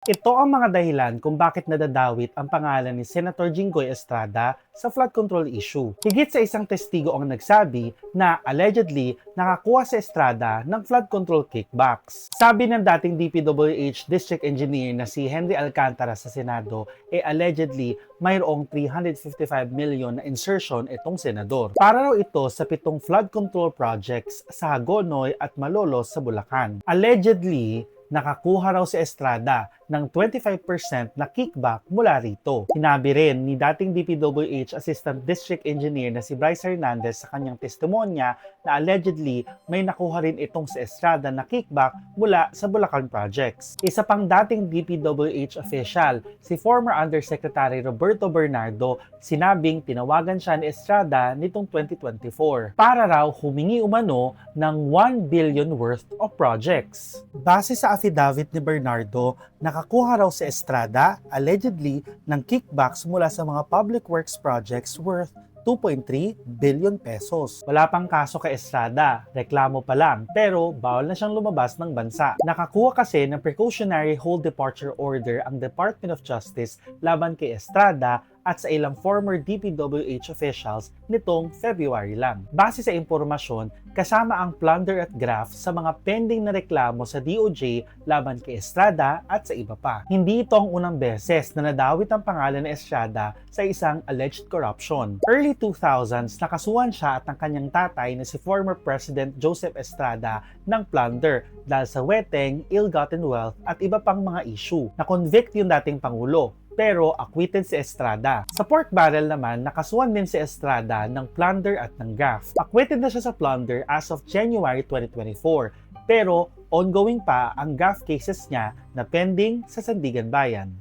Ito ang mga dahilan kung bakit nadadawit ang pangalan ni Senator Jinggoy Estrada sa flood control issue. Higit sa isang testigo ang nagsabi na allegedly nakakuha si Estrada ng flood control kickbacks. Sabi ng dating DPWH District Engineer na si Henry Alcantara sa Senado, allegedly mayroong 355 million na insertion itong senador. Para raw ito sa 7 flood control projects sa Hagonoy at Malolos sa Bulacan. Allegedly, nakakuha raw si Estrada ng 25% na kickback mula rito. Sinabi rin ni dating DPWH Assistant District Engineer na si Bryce Hernandez sa kanyang testimonya na allegedly may nakuha rin itong si Estrada na kickback mula sa Bulacan projects. Isa pang dating DPWH official, si former Undersecretary Roberto Bernardo, sinabing tinawagan siya ni Estrada nitong 2024 para raw humingi umano ng 1 billion worth of projects. Base sa affidavit ni Bernardo, nakakuha raw si Estrada allegedly ng kickbacks mula sa mga public works projects worth 2.3 billion pesos. Wala pang kaso kay Estrada, reklamo pa lang, pero bawal na siyang lumabas ng bansa. Nakakuha kasi ng precautionary hold departure order ang Department of Justice laban kay Estrada at sa ilang former DPWH officials nitong February lang. Base sa impormasyon, kasama ang plunder at graft sa mga pending na reklamo sa DOJ laban kay Estrada at sa iba pa. Hindi ito ang unang beses na nadawit ang pangalan ni Estrada sa isang alleged corruption. Early 2000s, nakasuhan siya at ang kanyang tatay na si former President Joseph Estrada ng plunder dahil sa weteng, ill-gotten wealth at iba pang mga issue. Na-convict yung dating Pangulo, pero acquitted si Estrada. Sa pork barrel naman, nakasuhan din si Estrada ng plunder at ng graft. Acquitted na siya sa plunder as of January 2024, pero ongoing pa ang graft cases niya na pending sa Sandigan Bayan.